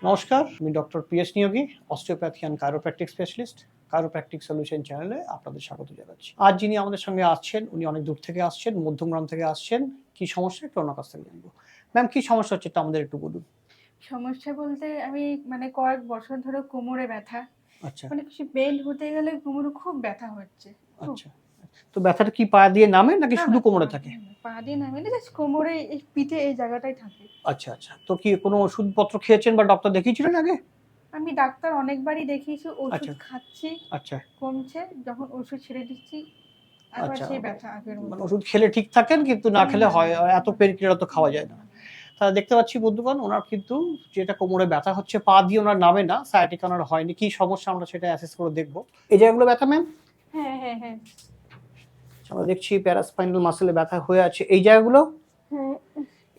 নমস্কার, আমি doctor PS Niyogi, osteopathy and chiropractic specialist. Chiropractic solution চ্যানেলে আপনাদের স্বাগত জানাচ্ছি। আজ যিনি আমাদের সঙ্গে আসছেন, উনি অনেক দূর থেকে আসছেন, মধ্যমগ্রাম থেকে আসছেন। কি সমস্যা একটু ওনার কাছ থেকে জানবো। ম্যাম, কি সমস্যা হচ্ছে একটু আমাদের একটু বলুন। সমস্যা বলতে আমি কয়েক বছর ধরে কোমরে ব্যথা। আচ্ছা, কিছু বেন্ড হতে গেলে কোমরে খুব ব্যথা হচ্ছে। খুব। আচ্ছা। তো ব্যথাটা কি পা দিয়ে নামে নাকি না, শুধু না, কোমরে থাকে? পা দিয়ে নামে না, জাস্ট কোমরে এই পিঠে এই জায়গাটায় থাকে। আচ্ছা, আচ্ছা। তো কি কোনো ওষুধপত্র খেয়েছেন বা ডক্টর দেখিয়েছিলেন আগে? আমি ডাক্তার অনেকবারই দেখিয়েছি, ওষুধ আচ্ছা, খাচ্ছি, আচ্ছা, কমছে। যখন ওষুধ ছেড়ে দিচ্ছি, আবার আচ্ছা। সেই ব্যথা আগের মানে মতো। ওষুধ খেলে ঠিক থাকেন কিন্তু না হুম, খেলে হুম, হয় হুম, এত পেইন কিলার তো খাওয়া যায় না। তাহলে দেখতে পাচ্ছি বন্ধুগণ, ওনার কিন্তু যেটা কোমরে ব্যথা হচ্ছে, পা দিয়ে ওনার নামে না, সায়াটিকা ওনার হয়নি। কি সমস্যা আমরা সেটা অ্যাসেস করে দেখবো। এই জায়গাগুলো ব্যথা ম্যাম? হ্যাঁ, হ্যাঁ, হ্যাঁ, আমরা দেখছি প্যারাস্পাইনাল মাসলে ব্যথা হয়ে আছে এই জায়গাগুলো। হ্যাঁ,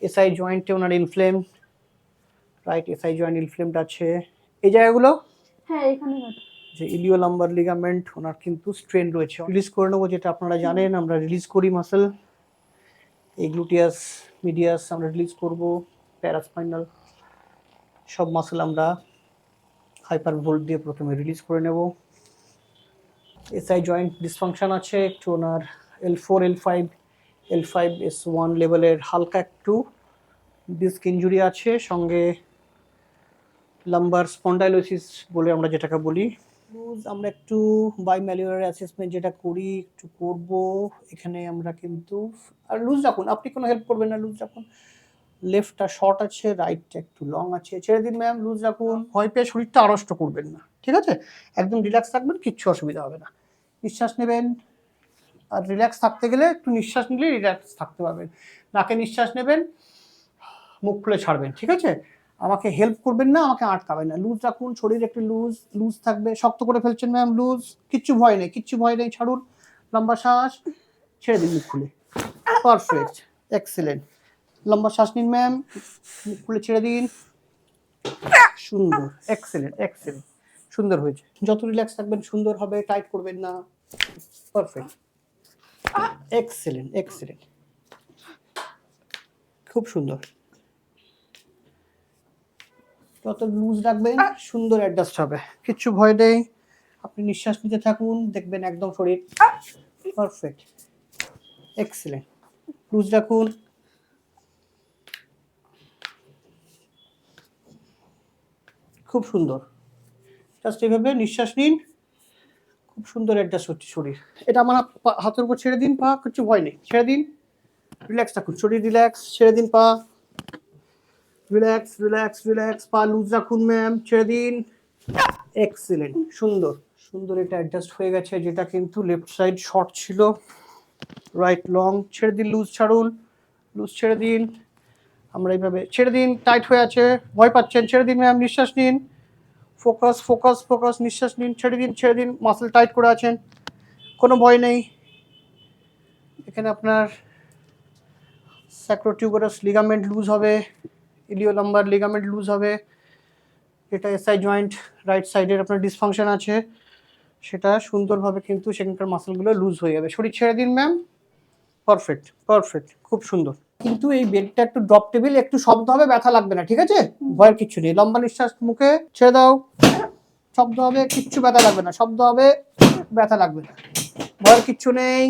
এসআই জয়েন্টে ওনার inflame, right SI joint inflamed আছে। এই জায়গাগুলো হ্যাঁ, এখানে ব্যথা। যে ইলিও লাম্বার লিগামেন্ট, ওনার কিন্তু স্ট্রেন রয়েছে। রিলিজ করে নেবো, যেটা আপনারা জানেন আমরা রিলিজ করি মাসল। এই গ্লুটিয়াস মিডিয়াস আমরা রিলিজ করব। প্যারাস্পাইনাল সব মাসল আমরা হাইপার ভোল্ট দিয়ে প্রথমে রিলিজ করে নেব। এসআই জয়েন্ট ডিসফাংশন আছে একটু ওনার, L4 L5 লেভেলের হালকা একটু ডিস্ক ইনজুরি আছে, সঙ্গে লাম্বার স্পন্ডাইলোসিস বলে আমরা যেটাকে বলি। লুজ আমরা একটু বাইম্যালিওরার অ্যাসেসমেন্ট যেটা করি একটু করব এখানে আমরা কিন্তু। আর লুজ রাখুন, আপনি কোনো হেল্প করবেন না, লুজ রাখুন। লেফটটা শর্ট আছে, রাইটটা একটু লং আছে, ছেড়ে দিন ম্যাম, লুজ রাখুন। ভয় পেয়ে শরীরটা আড়ষ্ট করবেন না, ঠিক আছে? একদম রিল্যাক্স থাকবেন, কিচ্ছু অসুবিধা হবে না। নিঃশ্বাস নেবেন, আর রিল্যাক্স থাকতে গেলে একটু নিঃশ্বাস নিলে রিল্যাক্স থাকতে পারবেন। নাকে নিঃশ্বাস নেবেন, মুখ খুলে ছাড়বেন, ঠিক আছে? আমাকে হেল্প করবেন না, আমাকে আটকাবেন না। লুজ রাখুন, শরীর একটু লুজ লুজ থাকবে। শক্ত করে ফেলছেন ম্যাম, লুজ। কিচ্ছু ভয় নেই, কিচ্ছু ভয় নেই, ছাড়ুন। লম্বা শ্বাস, ছেড়ে দিন মুখ খুলে। Perfect, excellent. লম্বা শ্বাস নিন ম্যাম, মুখ খুলে ছেড়ে দিন। সুন্দর, এক্সেলেন্ট, এক্সেলেন্ট, সুন্দর হয়েছে। যত রিল্যাক্স থাকবেন সুন্দর হবে, টাইট করবেন না। পারফেক্ট, এক্সেলেন্ট, এক্সেলেন্ট, খুব সুন্দর। যত লুজ রাখবেন সুন্দর অ্যাডজাস্ট হবে, কিচ্ছু ভয় নেই। আপনি নিঃশ্বাস নিতে থাকুন, দেখবেন একদম শরীর পারফেক্ট, এক্সেলেন্ট। লুজ রাখুন, খুব সুন্দর। জাস্ট এইভাবে নিঃশ্বাস নিন, খুব সুন্দর অ্যাডজাস্ট হচ্ছে শরীর। এটা আমার হাতের উপর ছেড়ে দিন, পা, কিছু ভয় নেই, ছেড়ে দিন। রিল্যাক্স রাখুন, শরীর রিল্যাক্স, ছেড়ে দিন পা। Relax, relax, relax. পা লুজ রাখুন ম্যাম, ছেড়ে দিন। এক্সেলেন্ট, সুন্দর সুন্দর। এটা অ্যাডজাস্ট হয়ে গেছে, যেটা কিন্তু লেফট সাইড শর্ট ছিল, রাইট লং। ছেড়ে দিন, লুজ ছাড়ুন, লুজ ছেড়ে দিন। আমরা এইভাবে ছেড়ে দিন, টাইট হয়ে আছে, ভয় পাচ্ছেন, ছেড়ে দিন ম্যাম, নিঃশ্বাস নিন। ফোকাস, ফোকাস, ফোকাস, নিঃশ্বাস নিন, ছেড়ে দিন, ছেড়ে দিন। মাসল টাইট করে আছেন, কোনো ভয় নেই। এখানে আপনার স্যাক্রোটিউবারাস লিগামেন্ট লুজ হবে, ইলিও লাম্বার লিগামেন্ট লুজ হবে। এটা এসআই জয়েন্ট রাইট সাইডের আপনার ডিসফাংশন আছে, সেটা সুন্দরভাবে কিন্তু সেখানকার মাসলগুলো লুজ হয়ে যাবে। শরীর ছেড়ে দিন ম্যাম। পারফেক্ট, পারফেক্ট, খুব সুন্দর। কিন্তু এই বেডটা একটু ড্রপ টেবিল, একটু শব্দ হবে, ব্যথা লাগবে না, ঠিক আছে? ভয়ের কিচ্ছু নেই। লম্বা নিঃশ্বাস, মুখে ছেড়ে দাও। শব্দ হবে, কিচ্ছু ব্যথা লাগবে না, শব্দ হবে, ব্যথা লাগবে না। ভয়ের কিচ্ছু নেই।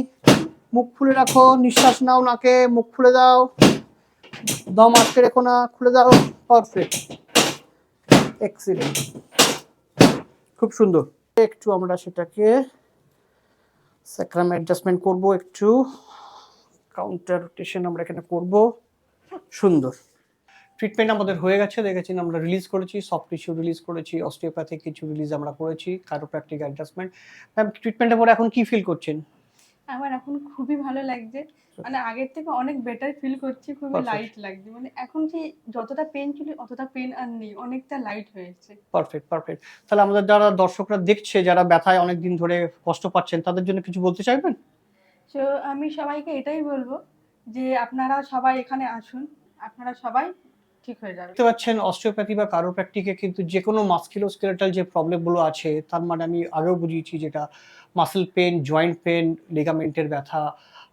মুখ খুলে রাখো, নিঃশ্বাস নাও নাকে, মুখ খুলে দাও। দম আটকে রেখো না, খুলে দাও। পারফেক্ট, এক্সিলেন্ট, খুব সুন্দর। একটু আমরা সেটাকে স্যাক্রাম অ্যাডজাস্টমেন্ট করব, একটু কাউন্টার রোটেশন আমরা এখানে করব। সুন্দর। ট্রিটমেন্ট আমাদের হয়ে গেছে, দেখেছেন আমরা রিলিজ করেছি, সফট টিস্যু রিলিজ করেছি, অস্টিওপ্যাথিক কিছু রিলিজ আমরা করেছি, কাইরোপ্র্যাকটিক অ্যাডজাস্টমেন্ট। ম্যাম, ট্রিটমেন্টের পরে এখন কি ফিল করছেন? আমার এখন খুবই ভালো লাগছে। আগের থেকে অনেক বেটার ফিল করছি, খুবই পারফেক্ট, লাইট লাগছে। এখন যে যতটা পেন ছিল অতটা পেন আর নেই, অনেকটা লাইট হয়েছে। Perfect, perfect. তাহলে আমাদের যারা দর্শকরা দেখছে, যারা ব্যথায় অনেকদিন ধরে কষ্ট পাচ্ছেন, তাদের জন্য কিছু বলতে চাইবেন? তো আমি সবাইকে এটাই বলবো যে আপনারা সবাই এখানে আসুন, আপনারা সবাই ঠিক হয়ে যাবে। দেখতে পাচ্ছেন অস্টিওপ্যাথি বা কাইরোপ্র্যাকটিকে কিন্তু যে কোনো মাস্কুলোস্কেলেটাল যে প্রবলেমগুলো আছে, তার মানে আমি আগেও বুঝিয়েছি, যেটা মাসল পেন, জয়েন্ট পেন, লিগামেন্টের ব্যথা,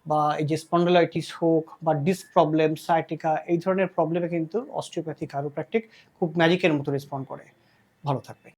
বা এই যে স্পন্ডলাইটিস হোক বা ডিস্ক প্রবলেম, সায়াটিকা, এই ধরনের প্রবলেমে কিন্তু অস্টিওপ্যাথি কাইরোপ্র্যাকটিক খুব ম্যাজিকের মতো রেসপন্ড করে। ভালো থাকবে।